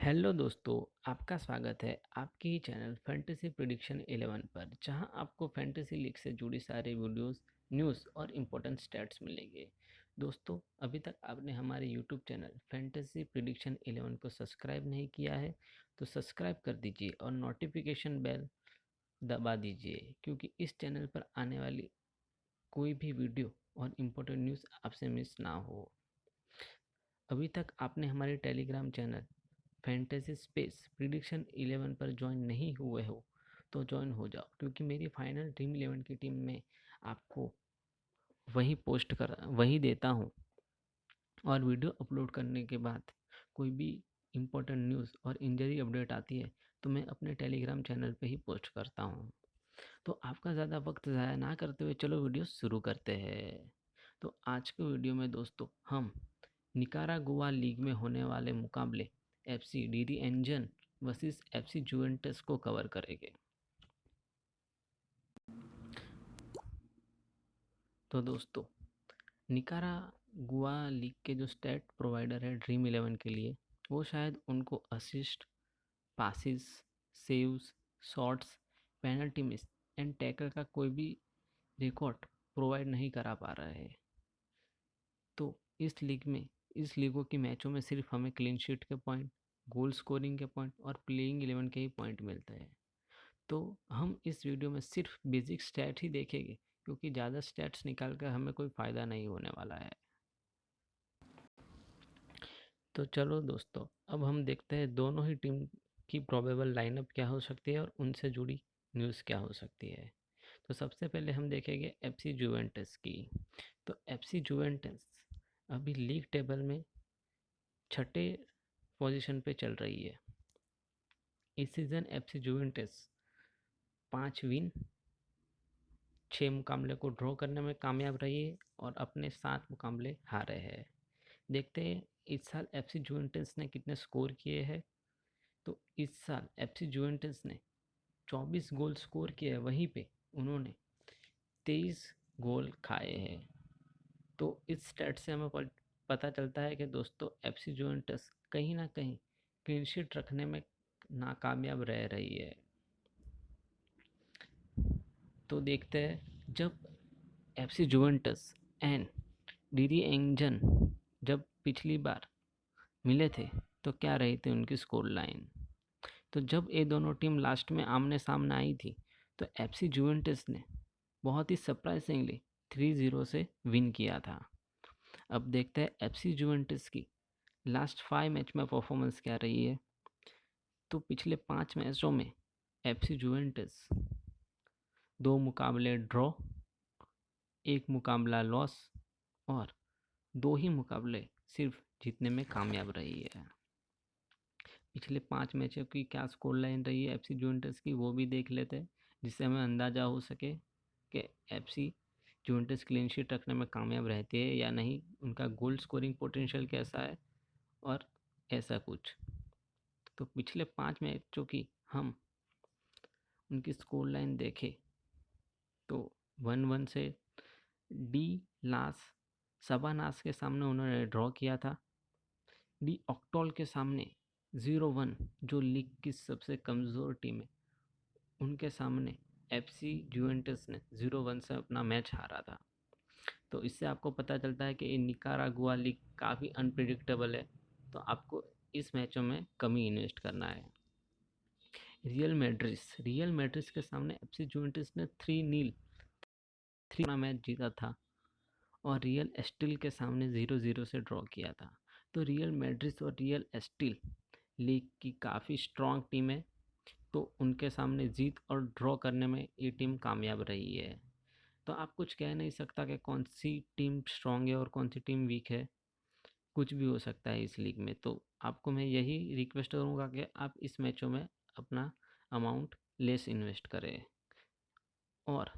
Hello दोस्तों, आपका स्वागत है आपके ही चैनल फैंटेसी प्रिडिक्शन 11 पर, जहां आपको फैंटेसी लीग से जुड़ी सारी वीडियोस, न्यूज़ और इम्पोर्टेंट स्टैट्स मिलेंगे। दोस्तों, अभी तक आपने हमारे यूट्यूब चैनल फैंटेसी प्रिडिक्शन 11 को सब्सक्राइब नहीं किया है तो सब्सक्राइब कर दीजिए और नोटिफिकेशन बेल दबा दीजिए, क्योंकि इस चैनल पर आने वाली कोई भी वीडियो और इम्पोर्टेंट न्यूज़ आपसे मिस ना हो। अभी तक आपने हमारे Telegram channel fantasy space prediction 11 पर ज्वाइन नहीं हुए हो तो ज्वाइन हो जाओ, क्योंकि मेरी फाइनल ड्रीम 11 की टीम में आपको वही देता हूँ। और वीडियो अपलोड करने के बाद कोई भी इम्पोर्टेंट न्यूज़ और इंजरी अपडेट आती है तो मैं अपने टेलीग्राम चैनल पे ही पोस्ट करता हूँ। तो आपका ज़्यादा वक्त ज़ाया ना करते हुए चलो वीडियो शुरू करते हैं। तो आज के वीडियो में दोस्तों हम निकारागुआ लीग में होने वाले मुकाबले एफसी डीडी एंजन वर्सेस एफसी जुवेंटस को कवर करेंगे। तो दोस्तों, निकारागुआ लीग के जो स्टैट प्रोवाइडर है ड्रीम 11 के लिए, वो शायद उनको assist, passes, saves, shots, penalty miss and tackle का कोई भी रिकॉर्ड प्रोवाइड नहीं करा पा रहा है। तो इस लीगों की मैचों में सिर्फ हमें क्लीन शीट के पॉइंट, गोल स्कोरिंग के पॉइंट और प्लेइंग 11 के ही पॉइंट मिलते हैं। तो हम इस वीडियो में सिर्फ बेसिक स्टैट ही देखेंगे, क्योंकि ज़्यादा स्टैट्स निकाल कर हमें कोई फ़ायदा नहीं होने वाला है। तो चलो दोस्तों, अब हम देखते हैं दोनों ही टीम की प्रोबेबल लाइनअप क्या हो सकती है और उनसे जुड़ी न्यूज़ क्या हो सकती है। तो सबसे पहले हम देखेंगे एफसी जुवेंटस की। तो एफसी जुवेंटस अभी लीग टेबल में छठे पोजीशन पे चल रही है। इस सीज़न एफसी जुवेंटस 5 विन 6 मुकाबले को ड्रॉ करने में कामयाब रही है और अपने 7 मुकाबले हारे हैं। देखते हैं इस साल एफसी जुवेंटस ने कितने स्कोर किए हैं। तो इस साल एफसी जुवेंटस ने 24 गोल स्कोर किए हैं, वहीं पे उन्होंने 23 गोल खाए हैं। तो इस स्टैट से हमें पता चलता है कि दोस्तों एफसी जुवेंटस कहीं ना कहीं क्लीन शीट रखने में नाकामयाब रह रही है। तो देखते हैं, जब एफसी जुवेंटस एंड डीडी एंजन जब पिछली बार मिले थे तो क्या रही थी उनकी स्कोर लाइन। तो जब ये दोनों टीम लास्ट में आमने सामने आई थी तो एफसी जुवेंटस ने बहुत ही सरप्राइजिंगली 3-0 से विन किया था। अब देखते हैं एफसी जुवेंटस की लास्ट 5 मैच में परफॉर्मेंस क्या रही है। तो पिछले 5 मैचों में एफसी जुवेंटस 2 मुकाबले ड्रॉ, 1 मुकाबला लॉस और 2 ही मुकाबले सिर्फ जीतने में कामयाब रही है। पिछले 5 मैचों की क्या स्कोर लाइन रही है एफसी जुवेंटस की, वो भी देख लेते हैं, जिससे हमें अंदाज़ा हो सके कि एफसी जुवेंटस क्लीन शीट रखने में कामयाब रहती है या नहीं, उनका गोल स्कोरिंग पोटेंशियल कैसा है और ऐसा कुछ। तो पिछले 5 मैचों की हम उनकी स्कोर लाइन देखें तो 1-1 से डी लास सबानास के सामने उन्होंने ड्रॉ किया था। डी ऑक्टोल के सामने 0-1, जो लीग की सबसे कमज़ोर टीम है, उनके सामने एफसी जुवेंटस ने 0-1 से अपना मैच हारा था। तो इससे आपको पता चलता है कि निकारागुआ लीग काफ़ी अनप्रिडिक्टेबल है। तो आपको इस मैचों में कम ही इन्वेस्ट करना है। रियल मैड्रिस के सामने एफसी जुवेंटस ने 3-0 मैच जीता था और रियल एस्टिल के सामने 0-0 से ड्रॉ किया था। तो रियल मैड्रिस और रियल एस्टिल लीग की काफ़ी स्ट्रॉन्ग टीम है, तो उनके सामने जीत और ड्रॉ करने में ये टीम कामयाब रही है। तो आप कुछ कह नहीं सकता कि कौन सी टीम स्ट्रॉन्ग है और कौन सी टीम वीक है, कुछ भी हो सकता है इस लीग में। तो आपको मैं यही रिक्वेस्ट करूँगा कि आप इस मैचों में अपना अमाउंट लेस इन्वेस्ट करें। और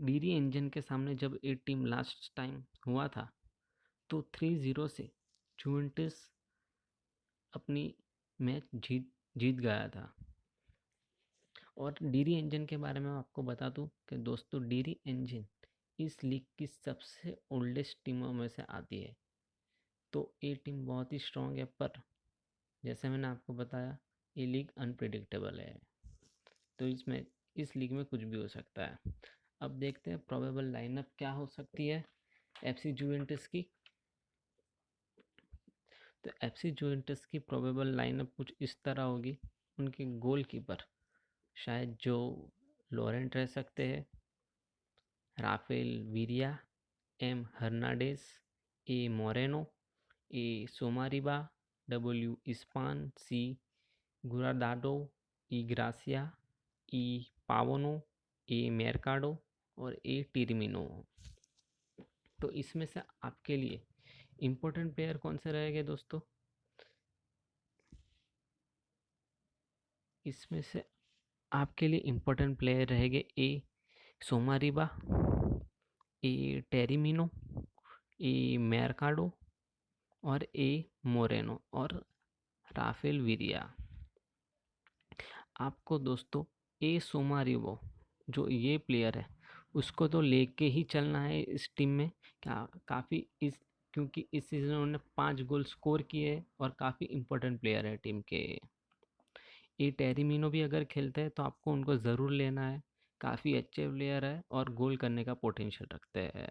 डीडी इंजन के सामने जब ये टीम लास्ट टाइम हुआ था तो 3-0 से जुवेंटस अपनी मैच जीत जीत गया था। और डीडी इंजन के बारे में आपको बता दूं कि दोस्तों डीडी इंजन इस लीग की सबसे ओल्डेस्ट टीमों में से आती है। तो ये टीम बहुत ही स्ट्रॉन्ग है, पर जैसे मैंने आपको बताया, ये लीग अनप्रिडिक्टेबल है, तो इसमें इस लीग में कुछ भी हो सकता है। अब देखते हैं प्रोबेबल लाइनअप क्या हो सकती है एफसी जुवेंटस की। तो एफसी जुवेंटस की प्रोबेबल लाइनअप कुछ इस तरह होगी। उनके गोलकीपर शायद जो लॉरेंट रह सकते हैं, राफेल वीरिया, एम हर्नांडेज, ए मोरेनो, ए सोमारिबा, डब्ल्यू इस्पान, सी गुरादाडो, ई ग्रासिया, ई पावनो, ए मेरकाडो और ए टिरमिनो। तो इसमें से आपके लिए इम्पोर्टेंट प्लेयर कौन से रहेंगे दोस्तों? इसमें से आपके लिए इम्पोर्टेंट प्लेयर रहेंगे ए सोमारिबा, ए टेरिमिनो, ए मेरकाडो और ए मोरेनो और राफेल विरिया। आपको दोस्तों ए सोमारिबो जो ये प्लेयर है उसको तो लेके ही चलना है इस टीम में। काफ़ी इस क्योंकि इस सीज़न उन्होंने 5 गोल स्कोर किए और काफ़ी इम्पोर्टेंट प्लेयर है टीम के। ये टेरिमिनो भी अगर खेलते हैं तो आपको उनको ज़रूर लेना है, काफ़ी अच्छे प्लेयर है और गोल करने का पोटेंशियल रखते हैं।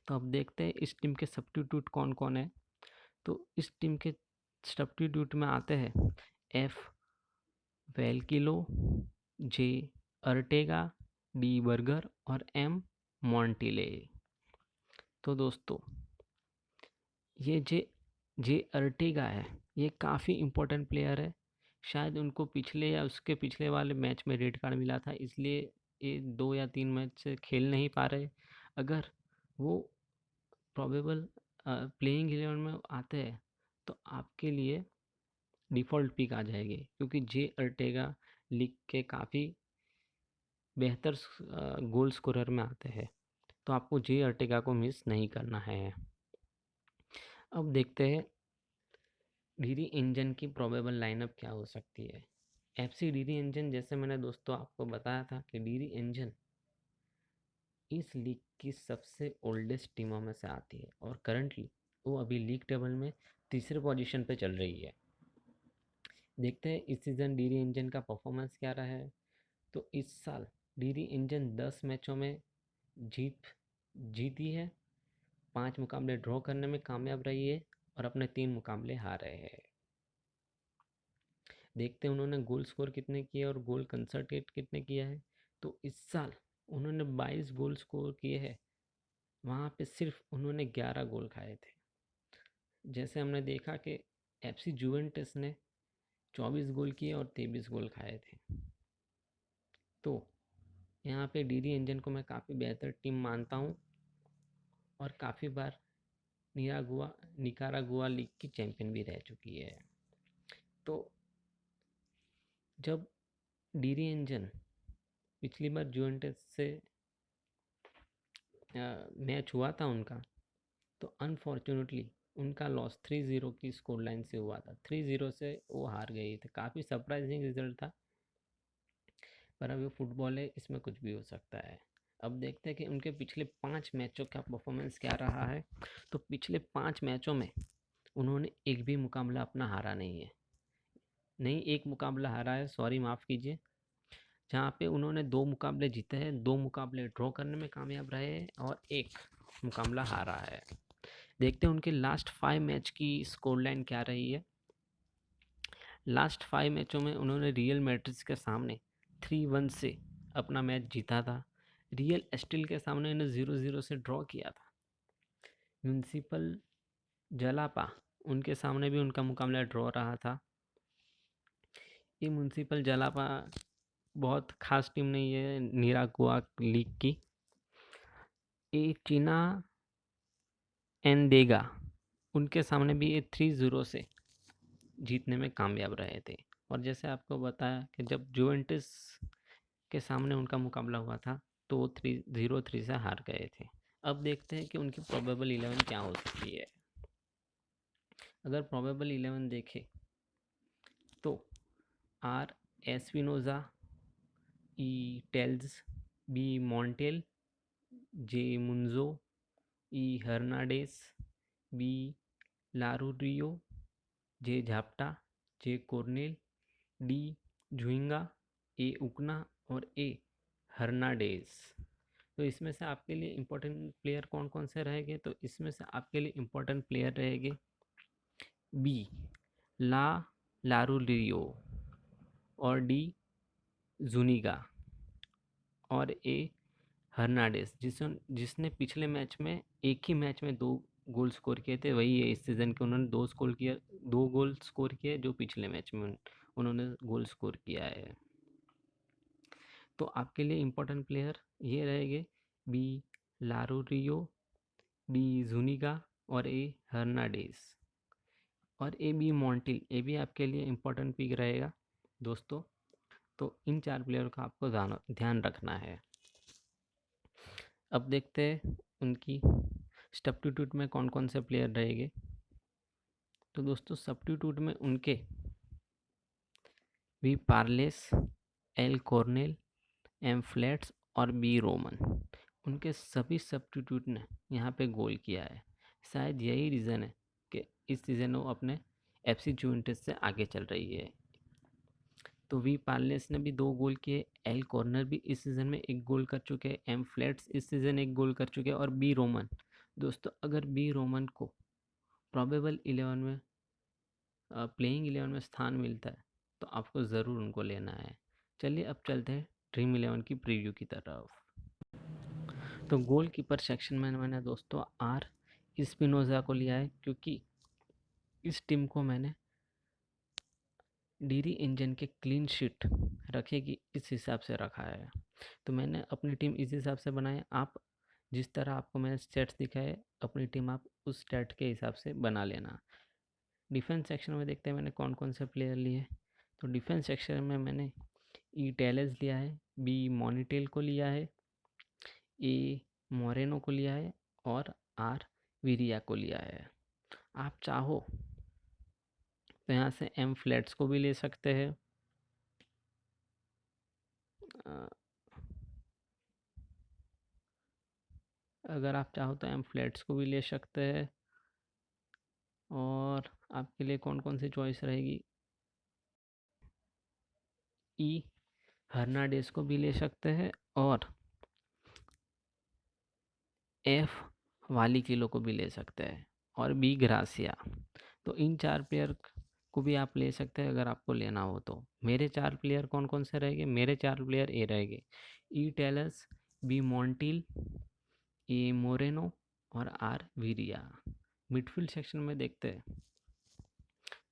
तो अब देखते हैं इस टीम के सब्स्टिट्यूट कौन कौन है। तो इस टीम के सब्स्टिट्यूट में आते हैं एफ वेलकिलो, जे अर्टेगा, डी बर्गर और एम मॉन्टिले। तो दोस्तों ये जे जे अर्टेगा है, ये काफ़ी इम्पोर्टेंट प्लेयर है। शायद उनको पिछले या उसके पिछले वाले मैच में रेड कार्ड मिला था, इसलिए ये 2 या 3 मैच से खेल नहीं पा रहे। अगर वो प्रोबेबल प्लेइंग 11 में आते हैं तो आपके लिए डिफ़ॉल्ट पिक आ जाएगी, क्योंकि जे अर्टेगा लीग के काफ़ी बेहतर गोल स्कोरर में आते हैं। तो आपको जे अर्टेगा को मिस नहीं करना है। अब देखते हैं डीडी इंजन की प्रोबेबल लाइनअप क्या हो सकती है। एफसी डीडी इंजन, जैसे मैंने दोस्तों आपको बताया था कि डीडी इंजन इस लीग की सबसे ओल्डेस्ट टीमों में से आती है और करंटली वो अभी लीग टेबल में तीसरे पोजीशन पे चल रही है। देखते हैं इस सीज़न डीडी इंजन का परफॉर्मेंस क्या रहा है। तो इस साल डीडी इंजन 10 मैचों में जीती है, 5 मुकाबले ड्रॉ करने में कामयाब रही है और अपने 3 मुकाबले हारे हैं। देखते हैं उन्होंने गोल स्कोर कितने किए और गोल कंसर्टेट कितने किया है। तो इस साल उन्होंने 22 गोल स्कोर किए हैं, वहाँ पे सिर्फ उन्होंने 11 गोल खाए थे। जैसे हमने देखा कि एफसी जुवेंटस ने 24 गोल किए और 23 गोल खाए थे। तो यहाँ पे डीडी इंजन को मैं काफ़ी बेहतर टीम मानता हूँ और काफ़ी बार निकारागुआ लीग की चैंपियन भी रह चुकी है। तो जब डीडी इंजन पिछली बार जुवेंटस से मैच हुआ था उनका, तो अनफॉर्चुनेटली उनका लॉस 3-0 की स्कोर लाइन से हुआ था। 3-0 से वो हार गए थे। काफ़ी सरप्राइजिंग रिजल्ट था, पर अब ये फुटबॉल है, इसमें कुछ भी हो सकता है। अब देखते हैं कि उनके पिछले 5 मैचों का परफॉर्मेंस क्या रहा है। तो पिछले 5 मैचों में उन्होंने एक भी मुकाबला अपना हारा नहीं है। नहीं, एक मुकाबला हारा है, सॉरी माफ़ कीजिए। जहाँ पे उन्होंने 2 मुकाबले जीते हैं, 2 मुकाबले ड्रॉ करने में कामयाब रहे हैं और 1 मुकाबला हारा है। देखते हैं उनके लास्ट 5 मैच की स्कोर लाइन क्या रही है। लास्ट 5 मैचों में उन्होंने रियल मैड्रिड के सामने 3-1 से अपना मैच जीता था। रियल एस्टिल के सामने उन्हें 0-0 से ड्रॉ किया था। म्यूनिसिपल जलापा, उनके सामने भी उनका मुकाबला ड्रॉ रहा था। ये म्यूनिसिपल जलापा बहुत खास टीम नहीं है निरागुआ लीग की। ये चीना एंडेगा, उनके सामने भी ये 3-0 से जीतने में कामयाब रहे थे। और जैसे आपको बताया कि जब जुवेंटस के सामने उनका मुकाबला हुआ था तो वो 3-0 से हार गए थे। अब देखते हैं कि उनकी प्रोबेबल 11 क्या हो सकती है। अगर प्रोबेबल 11 देखें तो R Espinoza, E Tellez, B Montel, J Munoz, E Hernandez, B लारूरियो, J Zapata, J Cornell, D Zuniga, A उकना और ए हर्नाडेज। तो इसमें से आपके लिए इम्पोर्टेंट प्लेयर कौन कौन से रहेंगे? तो इसमें से आपके लिए इम्पोर्टेंट प्लेयर रहेंगे बी ला लारूलियो और डी जुनिगा और ए हर्नांडेज, जिसने पिछले मैच में एक ही मैच में 2 गोल स्कोर किए थे, वही है इस सीज़न के। उन्होंने 2 गोल स्कोर किए जो पिछले मैच में उन्होंने गोल स्कोर किया है। तो आपके लिए इम्पोर्टेंट प्लेयर ये रहेंगे बी लारोरियो, बी जुनिगा और ए हर्नांडेज और ए बी मॉन्टिल। ए भी आपके लिए इम्पोर्टेंट पिक रहेगा दोस्तों। तो इन 4 प्लेयर का आपको ध्यान रखना है। अब देखते हैं उनकी सब्स्टिट्यूट में कौन कौन से प्लेयर रहेंगे। तो दोस्तों सब्स्टिट्यूट में उनके वी पार्लेस, एल कॉर्नेल, एम फ्लैट्स और बी रोमन, उनके सभी सब्स्टिट्यूट ने यहाँ पे गोल किया है। शायद यही रीज़न है कि इस सीज़न वो अपने एफसी जुवेंटस से आगे चल रही है। तो वी पार्लेस ने भी 2 गोल किए, एल कॉर्नर भी इस सीज़न में 1 गोल कर चुके हैं, एम फ्लैट्स इस सीज़न 1 गोल कर चुके हैं और बी रोमन। दोस्तों अगर बी रोमन को प्रोबेबल 11 में प्लेइंग 11 में स्थान मिलता है तो आपको ज़रूर उनको लेना है। चलिए अब चलते हैं ड्रीम 11 की प्रीव्यू की तरफ। तो गोलकीपर सेक्शन में मैंने दोस्तों आर स्पिनोजा को लिया है, क्योंकि इस टीम को मैंने डीरी इंजन के क्लीन शीट रखेगी इस हिसाब से रखा है। तो मैंने अपनी टीम इस हिसाब से बनाई। आप जिस तरह आपको मैंने स्टेट्स दिखाए, अपनी टीम आप उस स्टेट के हिसाब से बना लेना। डिफेंस सेक्शन में देखते हैं मैंने कौन कौन से प्लेयर लिए। तो डिफेंस सेक्शन में मैंने ई टेलेस लिया है, बी मोनिटेल को लिया है, ए मोरेनो को लिया है और आर विरिया को लिया है। आप चाहो तो यहाँ से एम फ्लैट्स को भी ले सकते हैं। अगर आप चाहो तो एम फ्लैट्स को भी ले सकते हैं। और आपके लिए कौन कौन सी चॉइस रहेगी? ई हर्नाडेस को भी ले सकते हैं और एफ वाली किलो को भी ले सकते हैं और बी ग्रासिया। तो इन 4 प्लेयर को भी आप ले सकते हैं अगर आपको लेना हो तो। मेरे 4 प्लेयर कौन कौन से रहेंगे? मेरे 4 प्लेयर ए रहेंगे, ई टेलस, बी मॉन्टिल, ए मोरेनो और आर विरिया। मिडफील्ड सेक्शन में देखते हैं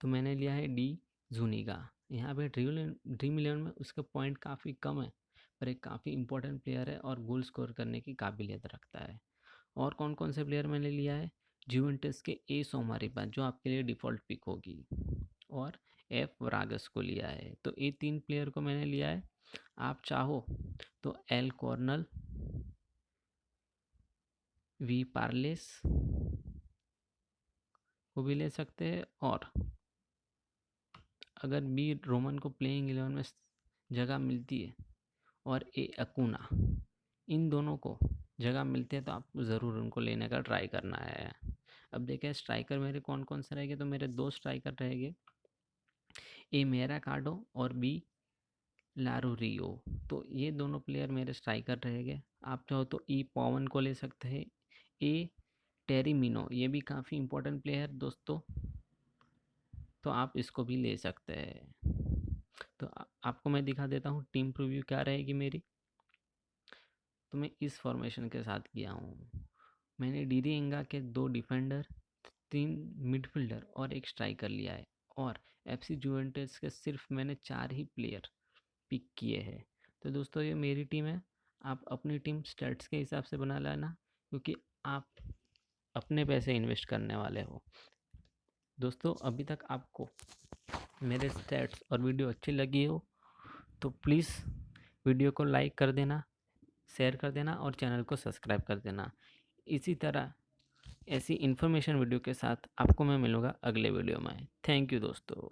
तो मैंने लिया है डी जूनिगा। यहाँ पे ड्रीम 11 में उसका पॉइंट काफ़ी कम है, पर एक काफ़ी इंपॉर्टेंट प्लेयर है और गोल स्कोर करने की काबिलियत रखता है। और कौन कौन से प्लेयर मैंने लिया है? जुवेंटस के ए सोमारिपा, जो आपके लिए डिफ़ॉल्ट पिक होगी, और एफ वरागस को लिया है। तो ये 3 प्लेयर को मैंने लिया है। आप चाहो तो एल कॉर्नल, वी पार्लेस को भी ले सकते हैं और अगर बी रोमन को प्लेइंग 11 में जगह मिलती है और ए अकुना, इन दोनों को जगह मिलती है तो आपको ज़रूर उनको लेने का ट्राई करना है। अब देखें स्ट्राइकर मेरे कौन कौन से रहेंगे। तो मेरे 2 स्ट्राइकर रहेंगे, ए मेरा कार्डो और बी लारूरियो। तो ये दोनों प्लेयर मेरे स्ट्राइकर रहेंगे। आप चाहो तो ई पवन को ले सकते हैं, ए टेरिमिनो, ये भी काफ़ी इंपॉर्टेंट प्लेयर दोस्तों, तो आप इसको भी ले सकते हैं। तो आपको मैं दिखा देता हूँ टीम प्रीव्यू क्या रहेगी मेरी। तो मैं इस फॉर्मेशन के साथ किया हूँ। मैंने डीडी इंगा के 2 डिफेंडर, 3 मिडफील्डर और 1 स्ट्राइकर लिया है और एफसी जुवेंटस के सिर्फ मैंने 4 ही प्लेयर पिक किए हैं। तो दोस्तों ये मेरी टीम है। आप अपनी टीम स्टैट्स के हिसाब से बना लेना, क्योंकि आप अपने पैसे इन्वेस्ट करने वाले हो। दोस्तों अभी तक आपको मेरे स्टैट्स और वीडियो अच्छी लगी हो तो प्लीज़ वीडियो को लाइक कर देना, शेयर कर देना और चैनल को सब्सक्राइब कर देना। इसी तरह ऐसी इन्फॉर्मेशन वीडियो के साथ आपको मैं मिलूँगा अगले वीडियो में। थैंक यू दोस्तों।